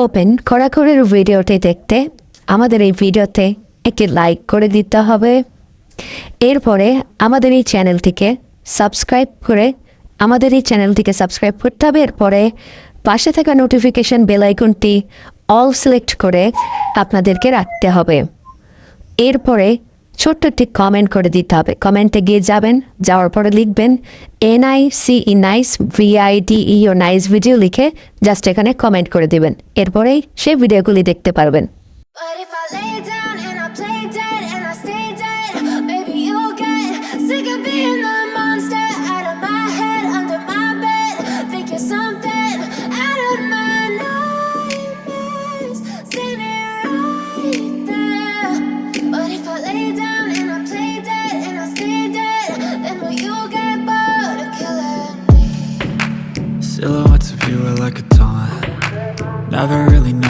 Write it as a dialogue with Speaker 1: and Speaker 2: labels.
Speaker 1: Open খড়াখড়ির ভিডিওটি দেখতে আমাদের এই ভিডিওতে একটি লাইক করে দিতে হবে। এরপরে আমাদের এই চ্যানেলটিকে সাবস্ক্রাইব করতে হবে। এরপরে পাশে থাকা নোটিফিকেশন বেল আইকনটি অল সিলেক্ট করে আপনাদেরকে রাখতে হবে। এরপরে ছোট্ট একটি কমেন্ট করে দিতে হবে। কমেন্টে গিয়ে যাওয়ার পরে লিখবেন NICE nice VIDEO nice video লিখে জাস্ট এখানে কমেন্ট করে দিবেন। এরপরেই সেই ভিডিওগুলি দেখতে পারবেন।
Speaker 2: But if I lay down and I play dead and I stay dead, baby, you'll get sick of being the monster out of my head, under my bed. Think you're something out of my nightmares, standing right there. But if I lay down and I play dead and I stay dead, then will you get bored of killing me?
Speaker 3: Silhouettes of you are like a taunt. Never really know